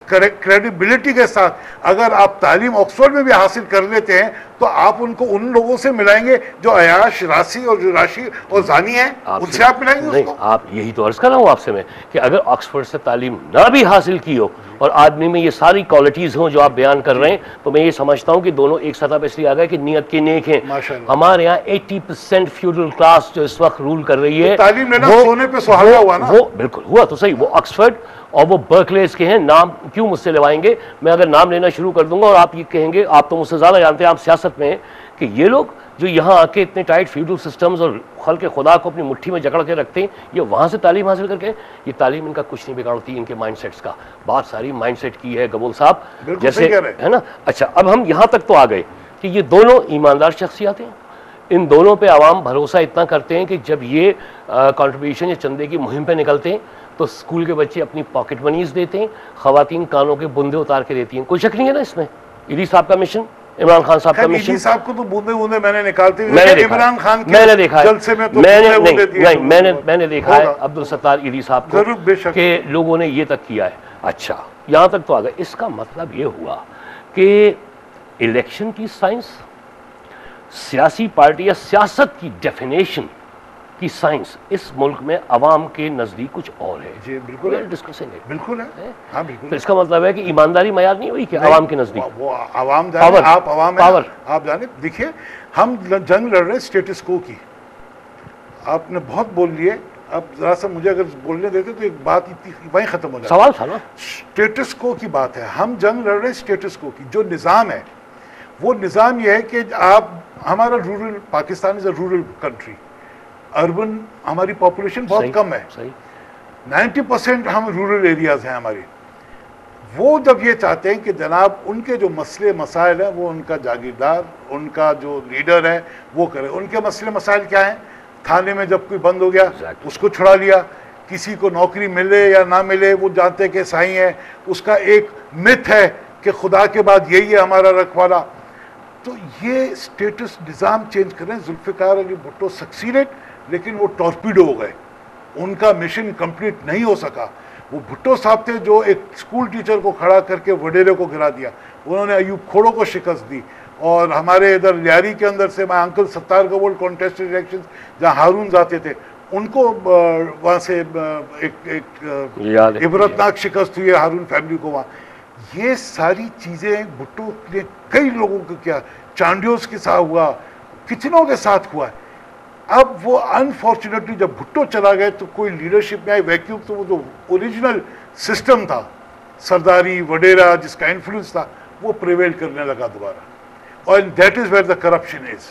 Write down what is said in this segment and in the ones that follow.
Credibility کے ساتھ اگر آپ تعلیم آکسفورڈ میں بھی حاصل کر لیتے ہیں تو آپ ان کو ان لوگوں سے ملائیں گے جو عیاش راشی اور جو راشی اور زانی ہیں، ان سے آپ ملائیں گے اس کو؟ آپ یہی تو عرض کر رہا ہوں آپ سے میں کہ اگر آکسفورڈ سے تعلیم نہ بھی حاصل کی ہو اور آدمی میں یہ ساری کوالٹیز ہوں جو آپ بیان کر رہے ہیں، تو میں یہ سمجھتا ہوں کہ دونوں ایک سطح پہ اس لیے آ گئے کہ نیت کے نیک ہیں۔ ہمارے یہاں 80% فیوڈل کلاس جو اس وقت رول کر رہی ہے، تعلیم لینا سونے پہ سہاگا ہوا نا۔ وہ بالکل ہوا تو صحیح، وہ آکسفورڈ اور وہ برکلیز کے ہیں۔ نام کیوں مجھ سے لوائیں گے؟ میں اگر نام لینا شروع کر دوں گا اور آپ یہ کہیں گے، آپ تو مجھ سے زیادہ جانتے ہیں، آپ سیاست میں ہیں، کہ یہ لوگ جو یہاں آ کے اتنے ٹائٹ فیوڈل سسٹمز اور خلق خدا کو اپنی مٹھی میں جکڑ کے رکھتے ہیں، یہ وہاں سے تعلیم حاصل کر کے، یہ تعلیم ان کا کچھ نہیں بگاڑتی ان کے مائنڈ سیٹس کا۔ بات ساری مائنڈ سیٹ کی ہے گبول صاحب، جیسے ہے نا۔ اچھا اب ہم یہاں تک تو آ گئے کہ یہ دونوں ایماندار شخصیات ہیں، ان دونوں پہ عوام بھروسہ اتنا کرتے ہیں کہ جب یہ کنٹریبیوشن یا چندے کی مہم پہ نکلتے ہیں تو اسکول کے بچے اپنی پاکٹ منیز دیتے ہیں، خواتین کانوں کے بندے اتار کے دیتی ہیں۔ کوئی شک نہیں ہے نا اس میں۔ ایدی صاحب کا مشن، عمران خان صاحب کا مشن، ایدی صاحب کو تو بوندے بوندے میں نے نکالتے میں نے عمران خان میں نے دیکھا ہے، جلسے میں تو میں نے دیکھا ہے عبدالستار ایدی صاحب کو کہ لوگوں نے یہ تک کیا ہے۔ اچھا یہاں تک تو آ گئے۔ اس کا مطلب یہ ہوا کہ الیکشن کی سائنس، سیاسی پارٹی یا سیاست کی ڈیفینیشن کی سائنس اس ملک میں عوام کے نزدیک کچھ اور ہے۔ جی بالکل ہے، بالکل ہے۔ ہاں بالکل۔ تو اس کا مطلب ہے کہ ایمانداری معیار نہیں ہوئی کہ عوام کے نزدیک وہ عوام جانے، آپ عوام ہیں، آپ جانے۔ دیکھیے ہم جنگ لڑ رہے ہیں اسٹیٹس کو کی، آپ نے بہت بول لیے، اب ذرا سا مجھے اگر بولنے دیتے تو ایک بات وہیں ختم ہو جائے۔ سوال تھا نا، اسٹیٹس کو کی بات ہے، ہم جنگ لڑ رہے ہیں اسٹیٹس کو کی۔ جو نظام ہے وہ نظام یہ ہے کہ آپ، ہمارا rural, Pakistan is a rural country, urban ہماری پاپولیشن بہت کم ہے، 90% ہم رورل ایریاز ہیں ہماری۔ وہ جب یہ چاہتے ہیں کہ جناب ان کے جو مسئلے مسائل ہیں وہ ان کا جاگیردار، ان کا جو لیڈر ہے وہ کرے۔ ان کے مسئلے مسائل کیا ہیں؟ تھانے میں جب کوئی بند ہو گیا اس کو چھڑا لیا، کسی کو نوکری ملے یا نہ ملے وہ جانتے کہ سائی ہے، اس کا ایک مت ہے کہ خدا کے بعد یہی ہے ہمارا رکھوالا۔ تو یہ سٹیٹس نظام چینج کریں۔ ذوالفقار علی بھٹو سکسیڈڈ، لیکن وہ ٹورپیڈو ہو گئے، ان کا مشن کمپلیٹ نہیں ہو سکا۔ وہ بھٹو صاحب تھے جو ایک اسکول ٹیچر کو کھڑا کر کے وڈیرے کو گرا دیا، انہوں نے ایوب کھوڑوں کو شکست دی، اور ہمارے ادھر لیاری کے اندر سے میں انکل ستار گول کانٹیسٹڈ الیکشن جہاں ہارون جاتے تھے ان کو وہاں سے ایک عبرتناک شکست ہوئی ہے ہارون فیملی کو وہاں۔ یہ ساری چیزیں بھٹو نے کئی لوگوں کو کیا، چانڈیوز کے ساتھ ہوا، کچنوں کے ساتھ ہوا ہے۔ اب وہ انفارچونیٹلی جب بھٹو چلا گئے تو کوئی لیڈرشپ میں آئی ویکیوم، تو وہ جو اوریجنل سسٹم تھا سرداری وڈیرا جس کا انفلوئنس تھا وہ پریویل کرنے لگا دوبارہ، اور that is where the corruption is,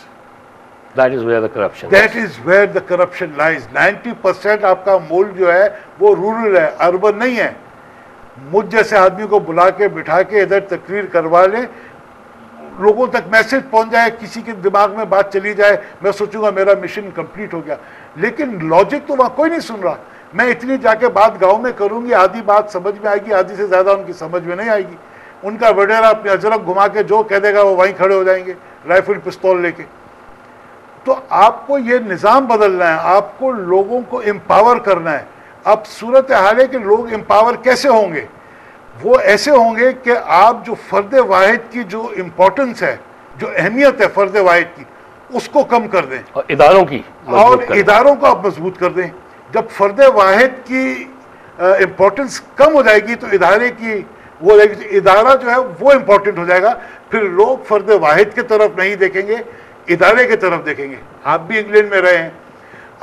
that is where the corruption لائز۔ 90% آپ کا ملک جو ہے وہ رورل ہے، اربن نہیں ہے۔ مجھ جیسے آدمی کو بلا کے بٹھا کے ادھر تقریر کروا لیں، لوگوں تک میسج پہنچ جائے، کسی کے دماغ میں بات چلی جائے، میں سوچوں گا میرا مشن کمپلیٹ ہو گیا۔ لیکن لاجک تو وہاں کوئی نہیں سن رہا۔ میں اتنی جا کے بات گاؤں میں کروں گی، آدھی بات سمجھ میں آئے گی، آدھی سے زیادہ ان کی سمجھ میں نہیں آئے گی۔ ان کا وڈیرا اپنے اجرک گھما کے جو کہہ دے گا وہ وہیں کھڑے ہو جائیں گے رائفل پستول لے کے۔ تو آپ کو یہ نظام بدلنا ہے، آپ کو لوگوں کو امپاور کرنا ہے۔ اب صورت حال ہے کہ لوگ امپاور کیسے ہوں گے؟ وہ ایسے ہوں گے کہ آپ جو فرد واحد کی جو امپورٹنس ہے، جو اہمیت ہے فرد واحد کی، اس کو کم کر دیں، اور اداروں کو آپ مضبوط کر دیں۔ جب فرد واحد کی امپورٹنس کم ہو جائے گی تو ادارے کی وہ ادارہ جو ہے وہ امپورٹنٹ ہو جائے گا، پھر لوگ فرد واحد کی طرف نہیں دیکھیں گے، ادارے کی طرف دیکھیں گے۔ آپ بھی انگلینڈ میں رہے ہیں،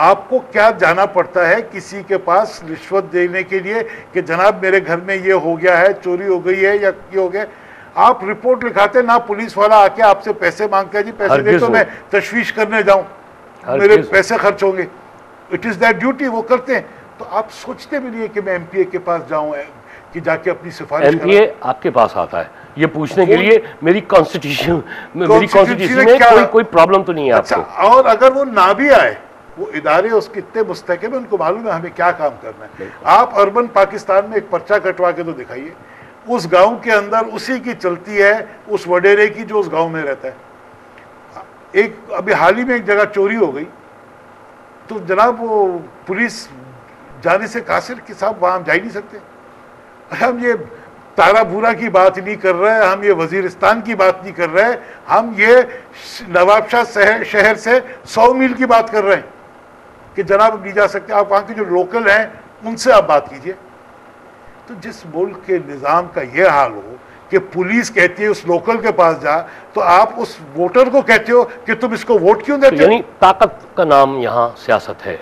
آپ کو کیا جانا پڑتا ہے کسی کے پاس رشوت دینے کے لیے کہ جناب میرے گھر میں یہ ہو گیا ہے، چوری ہو گئی ہے یا یہ ہو گیا، آپ رپورٹ لکھاتے نہ پولیس والا آ کے آپ سے پیسے مانگتا ہے، جی پیسے دے تو میں تشویش کرنے جاؤں، میرے پیسے خرچ ہوں گے، اٹ از دیٹ ڈیوٹی، وہ کرتے ہیں۔ تو آپ سوچتے بھی نہیں ہے کہ میں ایم پی اے کے پاس جاؤں کہ جا کے اپنی سفارش ایم پی اے آپ کے پاس آتا ہے یہ پوچھنے کے لیے میری کانسٹیٹیوشن میں کوئی پرابلم تو نہیں ہے آپ کو۔ اور اگر وہ نہ بھی آئے، وہ ادارے اس کے اتنے مستحکم ہیں، ان کو معلوم ہے ہمیں کیا کام کرنا ہے۔ آپ اربن پاکستان میں ایک پرچہ کٹوا کے تو دکھائیے، اس گاؤں کے اندر اسی کی چلتی ہے، اس وڈیرے کی جو اس گاؤں میں رہتا ہے۔ ایک ابھی حال ہی میں ایک جگہ چوری ہو گئی تو جناب وہ پولیس جانے سے قاصر کہ صاحب وہاں ہم جا ہی نہیں سکتے، ہم یہ تارا بورا کی بات نہیں کر رہے، ہم یہ وزیرستان کی بات نہیں کر رہے، ہم یہ نواب شاہ شہر سے 100 میل کی بات کر رہے ہیں کہ جناب نہیں جا سکتے، آپ وہاں کے جو لوکل ہیں ان سے آپ بات کیجئے۔ تو جس ملک کے نظام کا یہ حال ہو کہ پولیس کہتی ہے اس لوکل کے پاس جا، تو آپ اس ووٹر کو کہتے ہو کہ تم اس کو ووٹ کیوں دیتے ہو؟ یعنی طاقت کا نام یہاں سیاست ہے،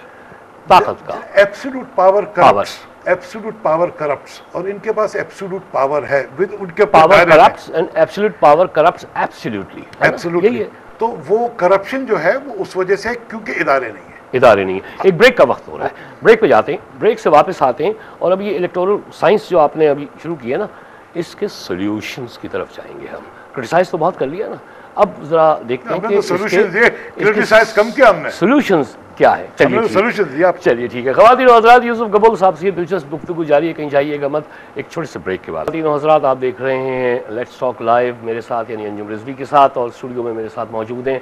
طاقت کا absolute power corrupts, absolute power corrupts, اور ان کے پاس ایبسولوٹ پاور ہے ود ان کے power corrupts and absolute power corrupts absolutely, absolutely. تو وہ کرپشن جو ہے وہ اس وجہ سے کیونکہ ادارے نہیں ہیں، ادارے نہیں ہیں۔ ایک بریک کا وقت ہو رہا ہے، بریک پہ جاتے ہیں، بریک سے واپس آتے ہیں، اور اب یہ الیکٹورل سائنس جو آپ نے ابھی شروع کی ہے نا، اس کے سولوشنز کی طرف جائیں گے ہم۔ کرٹیسائز تو بہت کر لیا نا، اب ذرا دیکھتے ہیں کہ سولوشنز یہ کرٹیسائز کم کیا ہم نے، سولوشنز کیا ہے۔ سولوشنز یہ آپ چلیے ٹھیک ہے خواتین و حضرات، یوسف گبول صاحب سے یہ دلچسپ گفتگو جاری ہے، کہیں جائیے گا مت، ایک چھوٹے سے بریک کے بعد۔ خواتین و حضرات، آپ دیکھ رہے ہیں لیٹس ٹاک لائیو میرے ساتھ یعنی انجم رضوی کے ساتھ، اور اسٹوڈیو میں میرے ساتھ موجود ہیں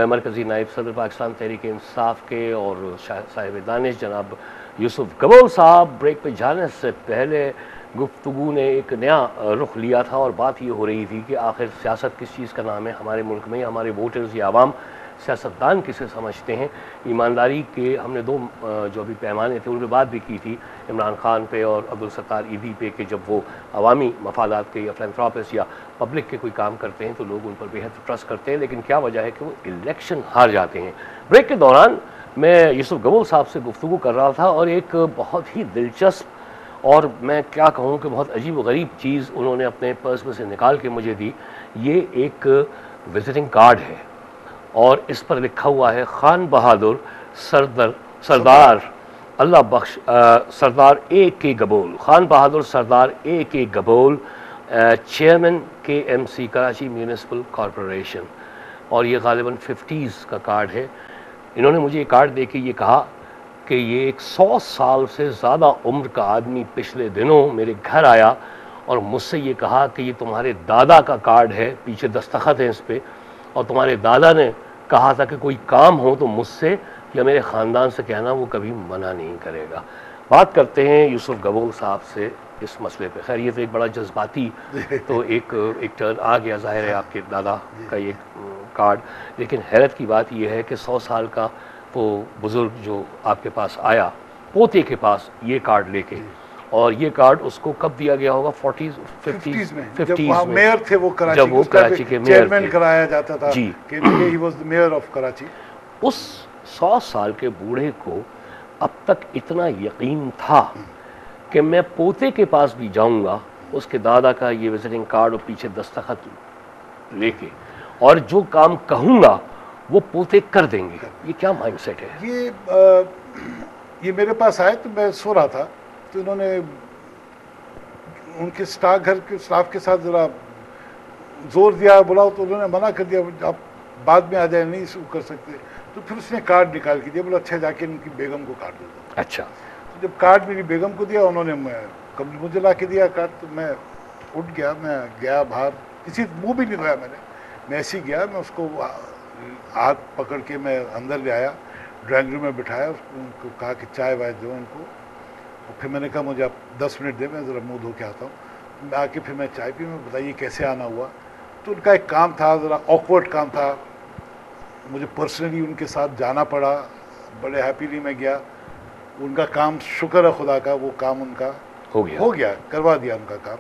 مرکزی نائب صدر پاکستان تحریک انصاف کے اور صاحب دانش جناب یوسف گبول صاحب۔ بریک پہ جانے سے پہلے گفتگو نے ایک نیا رخ لیا تھا، اور بات یہ ہو رہی تھی کہ آخر سیاست کس چیز کا نام ہے ہمارے ملک میں، ہمارے ووٹرز یا عوام سیاستدان کسے سمجھتے ہیں۔ ایمانداری کے ہم نے دو جو ابھی پیمانے تھے ان پہ بات بھی کی تھی، عمران خان پہ اور عبدالستار ایدھی پہ، کہ جب وہ عوامی مفادات کے یا فلانتھراپسٹ یا پبلک کے کوئی کام کرتے ہیں تو لوگ ان پر بےحد ٹرسٹ کرتے ہیں، لیکن کیا وجہ ہے کہ وہ الیکشن ہار جاتے ہیں۔ بریک کے دوران میں یوسف گبول صاحب سے گفتگو کر رہا تھا، اور ایک بہت ہی دلچسپ اور میں کیا کہوں کہ بہت عجیب و غریب چیز انہوں نے اپنے پرس میں سے نکال کے مجھے دی۔ یہ ایک وزٹنگ کارڈ ہے، اور اس پر لکھا ہوا ہے خان بہادر سردار اللہ بخش سردار A K Gabol, Khan Bahadur Sardar A K Gabol, chairman K M C Karachi municipal corporation, اور یہ غالباً 50s کا کارڈ ہے۔ انہوں نے مجھے یہ کارڈ دے کے یہ کہا کہ یہ ایک 100 سال سے زیادہ عمر کا آدمی پچھلے دنوں میرے گھر آیا اور مجھ سے یہ کہا کہ یہ تمہارے دادا کا کارڈ ہے، پیچھے دستخط ہے اس پہ، اور تمہارے دادا نے کہا تھا کہ کوئی کام ہو تو مجھ سے یا میرے خاندان سے کہنا، وہ کبھی منع نہیں کرے گا۔ بات کرتے ہیں یوسف گبول صاحب سے اس مسئلے پہ۔ خیر یہ تو ایک بڑا جذباتی تو ایک ٹرن آ گیا، ظاہر ہے آپ کے دادا کا یہ کارڈ، لیکن حیرت کی بات یہ ہے کہ 100 سال کا وہ بزرگ جو آپ کے پاس آیا پوتے کے پاس یہ کارڈ لے کے، اور یہ کارڈ اس کو کب دیا گیا ہوگا؟ 50s میں، جب وہاں میئر تھے وہ کراچی، جب وہ کراچی کے میئر چیئرمین کرایا جاتا تھا جی، کہ he was the mayor of Karachi. اس 100 سال کے بوڑھے کو اب تک اتنا یقین تھا کہ میں پوتے کے پاس بھی جاؤں گا اس کے دادا کا یہ وزٹنگ کارڈ اور پیچھے دستخط لے کے، اور جو کام کہوں گا وہ پوتے کر دیں گے۔ یہ کیا مائنڈ سیٹ ہے؟ یہ میرے پاس آئے تو میں سو رہا تھا، تو انہوں نے ان کے گھر کے اسٹاف کے ساتھ ذرا زور دیا، بلاؤ، تو انہوں نے منع کر دیا، آپ بعد میں آ جائیں، نہیں کر سکتے۔ تو پھر اس نے کارڈ نکال کے دیا، بولا اچھا جا کے ان کی بیگم کو کارڈ دے دو۔ اچھا، جب کارڈ میری بیگم کو دیا، انہوں نے مجھے لا کے دیا کارڈ، تو میں اٹھ گیا، میں گیا باہر، کسی منہ بھی نہیں دھویا میں ایسے ہی گیا، میں اس کو ہاتھ پکڑ کے میں اندر لے آیا، ڈرائنگ روم میں بٹھایا، ان کو کہا کہ چائے وائے دو ان کو، اور پھر میں نے کہا مجھے آپ 10 منٹ دیں، میں ذرا منہ دھو کے آتا ہوں۔ آ کے پھر میں چائے پی، میں بتائیے کیسے آنا ہوا۔ تو ان کا ایک کام تھا، ذرا آکورڈ کام تھا، مجھے پرسنلی ان کے ساتھ جانا پڑا، بڑے ہیپیلی میں گیا۔ ان کا کام شکر ہے خدا کا، وہ کام ان کا ہو گیا، کروا دیا ان کا کام۔